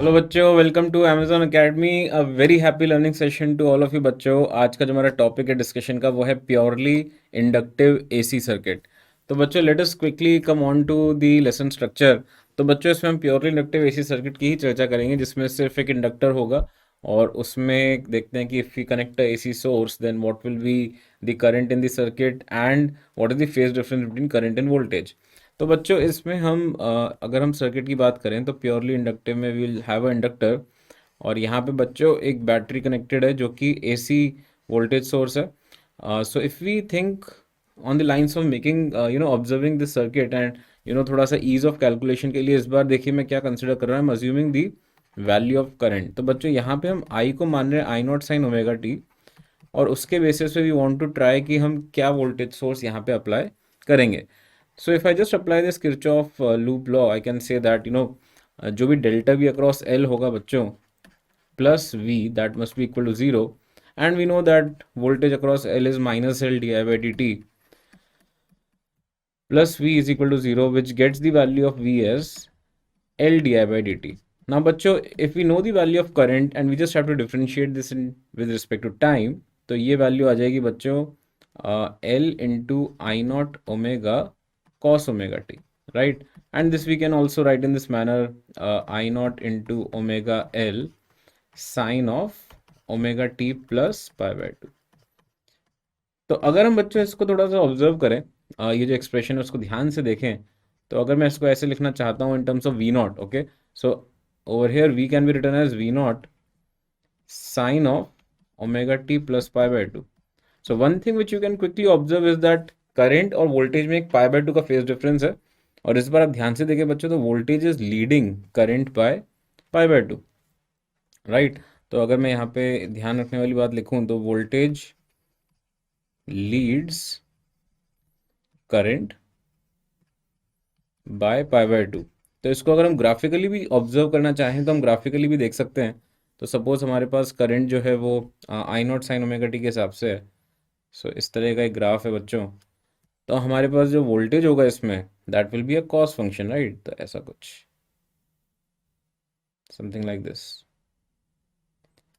Hello बच्चों, welcome to Amazon academy. A very happy learning session to all of you बच्चों। आज का जो हमारा टॉपिक है डिस्कशन का वो है प्योरली इंडक्टिव एसी सर्किट। तो बच्चों let us quickly come on to the lesson structure. तो बच्चों इसमें हम प्योरली इंडक्टिव एसी सर्किट की ही चर्चा करेंगे, जिसमें सिर्फ एक इंडक्टर होगा और उसमें देखते हैं कि if we connect a AC source then what will be the current in the circuit and what is the phase difference between current and voltage. तो बच्चों इसमें हम अगर हम सर्किट की बात करें तो प्योरली इंडक्टिव में विल हैव अ इंडक्टर, और यहाँ पे बच्चों एक बैटरी कनेक्टेड है जो कि एसी वोल्टेज सोर्स है। So if we think on the lines of making observing this circuit and थोड़ा सा ईज ऑफ कैलकुलेशन के लिए इस बार देखिए मैं क्या कंसिडर कर रहा हूँ, assuming the value of current. तो बच्चों यहाँ पे हम आई को मान रहे हैं आई नॉट साइन ओमेगा टी, और उसके बेसिस पे वी वांट टू ट्राई कि हम क्या वोल्टेज सोर्स यहाँ पे अप्लाई करेंगे। So if I just apply this Kirchhoff loop law, I can say that जो भी डेल्टा V across L होगा बच्चों plus V that must be equal to zero, and we know that voltage across L is minus L di by dt plus V is equal to zero, which gets the value of V as L di by dt. Now बच्चों if we know the value of current and we just have to differentiate this in with respect to time, तो ये value आ जाएगी बच्चों L into I naught omega cos omega t, right? And this we can also write in this manner, I naught into omega L sin of omega t plus pi by 2। तो अगर हम बच्चों इसको थोड़ा सा observe करें, ये जो एक्सप्रेशन है उसको ध्यान से देखें, तो अगर मैं इसको ऐसे लिखना चाहता हूँ in terms of V naught, okay, so over here we can be written as V naught sine of omega t plus pi by two. So one thing which you can quickly observe is that current और voltage में एक pi by two का phase difference है, और इस बार आप ध्यान से देखें बच्चों तो voltage is leading current by pi by two, right. तो अगर मैं यहाँ पे ध्यान रखने वाली बात लिखूँ तो voltage leads current by pi by two. तो इसको अगर हम ग्राफिकली भी ऑब्जर्व करना चाहें तो हम ग्राफिकली भी देख सकते हैं। तो सपोज हमारे पास करंट जो है वो आई नॉट साइन ओमेगा टी के हिसाब से है। सो इस तरह का एक ग्राफ है बच्चों। तो हमारे पास जो वोल्टेज होगा इसमें that will be a cos function, right. तो ऐसा कुछ समथिंग लाइक दिस।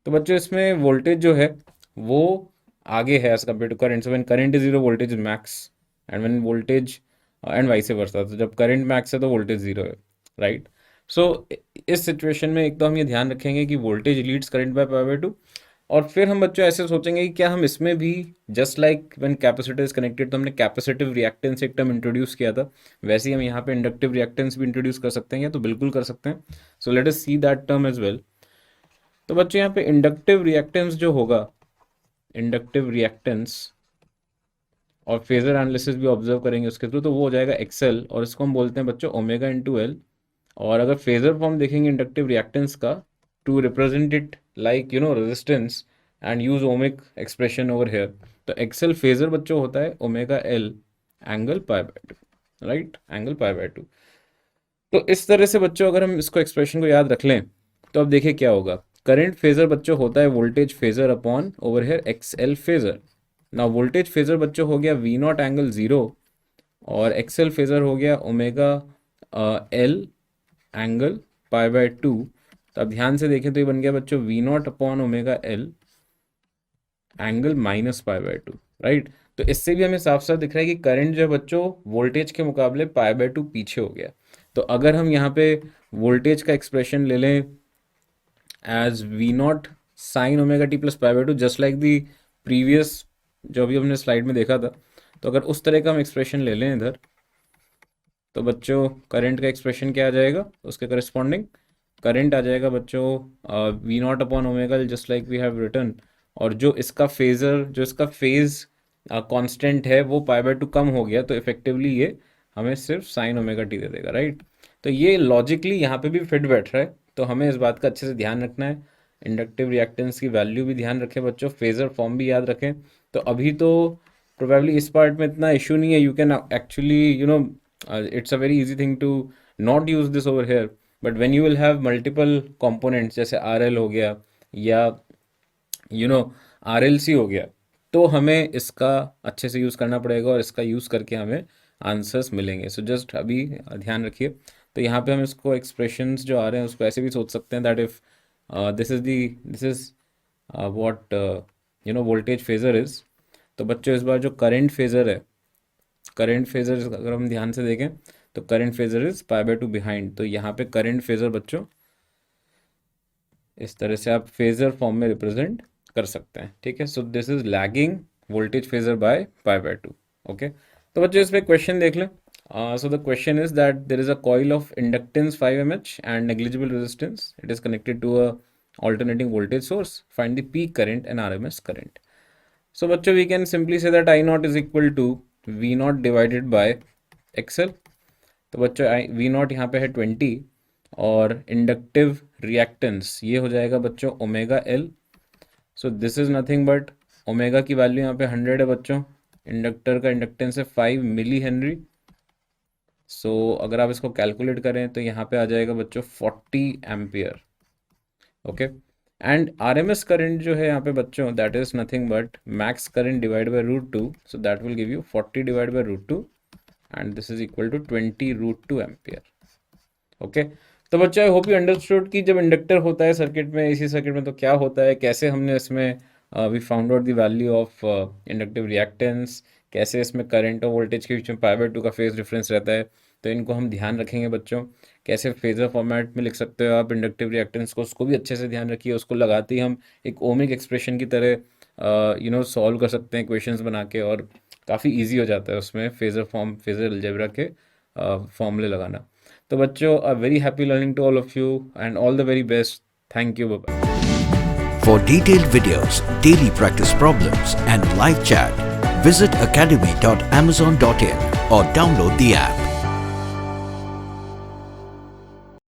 तो बच्चों इसमें वोल्टेज जो है वो आगे है as compare to current. So when current is zero voltage is max, and when voltage and vice versa, तो जब करंट मैक्स है तो वोल्टेज जीरो है, राइट। सो इस सिचुएशन में एक तो हम ये ध्यान रखेंगे कि voltage leads current by pi by two, और फिर हम बच्चों ऐसे सोचेंगे कि क्या हम इसमें भी just like when capacitor is connected, तो हमने कैपेसिटिव रिएक्टेंस एक टर्म इंट्रोड्यूस किया था, वैसे ही हम यहाँ पे इंडक्टिव रिएक्टेंस भी इंट्रोड्यूस कर सकते हैं, या तो बिल्कुल कर सकते हैं। So let us see that term as well. तो बच्चों यहाँ पे इंडक्टिव रिएक्टेंस जो होगा, इंडक्टिव रिएक्टेंस और फेजर एनालिसिस भी ऑब्जर्व करेंगे उसके थ्रू, तो वो हो जाएगा एक्सएल, और इसको हम बोलते हैं बच्चों ओमेगा इंटू एल। और अगर फेजर फॉर्म देखेंगे इंडक्टिव रिएक्टेंस का, to represent it like resistance and use ohmic expression over here, तो एक्सएल फेजर बच्चों होता है omega L angle pi by two, right, angle pi by two. तो इस तरह से बच्चों अगर हम इसको एक्सप्रेशन को याद रख लें तो अब देखिए क्या होगा। करंट फेजर बच्चों होता है voltage phasor upon over here x L phasor. ना वोल्टेज फेजर बच्चों हो गया वी नॉट एंगल जीरो, और एक्सएल फेजर हो गया omega L angle pi by two. तो अब ध्यान से देखें तो ये बन गया बच्चों V naught upon omega L angle minus pi by two, right. तो इससे भी हमें साफ साफ दिख रहा है कि करंट जो है बच्चों वोल्टेज के मुकाबले पाई बाय टू पीछे हो गया। तो अगर हम यहाँ पे वोल्टेज का एक्सप्रेशन ले लें as V naught sine omega t plus pi by two, just like the previous जो अभी हमने स्लाइड में देखा था, तो अगर उस तरह का हम एक्सप्रेशन ले लें इधर, तो बच्चों करंट का एक्सप्रेशन क्या आ जाएगा, उसके करस्पॉन्डिंग करंट आ जाएगा बच्चों V naught upon omega just like we have written, और जो इसका फेजर जो इसका फेज कांस्टेंट है वो पाई बाय टू कम हो गया, तो इफेक्टिवली ये हमें सिर्फ साइन ओमेगा टी दे देगा, राइट। तो ये लॉजिकली यहाँ पे भी फिट बैठ रहा है, तो हमें इस बात का अच्छे से ध्यान रखना है। इंडक्टिव रिएक्टेंस की वैल्यू भी ध्यान रखें बच्चों, फेजर फॉर्म भी याद रखें। तो अभी तो प्रोबेबली इस पार्ट में इतना इशू नहीं है, you can actually it's a very easy thing to not use this over here, but when you will have multiple components जैसे RL हो गया या यू नो RLC हो गया, तो हमें इसका अच्छे से यूज़ करना पड़ेगा और इसका यूज़ करके हमें आंसर्स मिलेंगे। सो जस्ट अभी ध्यान रखिए। तो यहाँ पे हम इसको एक्सप्रेशंस जो आ रहे हैं उसको ऐसे भी सोच सकते हैं that if this is what voltage phasor is. तो बच्चों इस बार जो करंट फेजर है, करंट फेजर अगर हम ध्यान से देखें तो current phasor is pi by 2 behind. तो यहाँ पे करंट फेजर बच्चों इस तरह से आप फेजर फॉर्म में रिप्रेजेंट कर सकते हैं, ठीक है। So this is lagging voltage phasor bye pi bye 2। Okay, तो बच्चों इस पे क्वेश्चन देख लें। So the question is that there is a coil of inductance 5 mH and negligible resistance. It is connected to a alternating voltage source. Find the peak current and RMS current. So बच्चों we can simply say that I naught is equal to V naught divided by XL। तो बच्चों V naught यहाँ पे है 20 और inductive reactance ये हो जाएगा बच्चों omega L। So this is nothing but omega की वैल्यू यहाँ पे 100 है बच्चों, इंडक्टर का इंडक्टेंस है 5 मिली हेनरी। सो अगर आप इसको कैलकुलेट करें तो यहाँ पे आ जाएगा बच्चों 40 ampere. Okay, and RMS current जो है यहाँ पे बच्चों that is nothing but max current divide by √2। So that will give you 40 divide by √2 and this is equal to 20 √2 ampere. Okay, तो बच्चों आई होप यू अंडरस्टूड कि जब inductor होता है सर्किट में, इसी सर्किट में, तो क्या होता है, कैसे हमने इसमें we found out the value of inductive reactance, कैसे इसमें करंट और वोल्टेज के बीच में पाई बाय 2 का फेज डिफरेंस रहता है। तो इनको हम ध्यान रखेंगे बच्चों, कैसे फेजर फॉर्मेट में लिख सकते हो आप इंडक्टिव रिएक्टेंस को, उसको भी अच्छे से ध्यान रखिए। उसको लगाते ही हम एक ओमिक एक्सप्रेशन की तरह सॉल्व कर सकते हैं क्वेश्चंस बना के, और काफ़ी ईजी हो जाता है उसमें फेजर अलजेब्रा के फॉर्मूले लगाना। तो बच्चों very happy learning to all of you and all the very best. Thank you, bye bye. For detailed videos, daily practice problems and live chat, visit academy.amazon.in or download the app.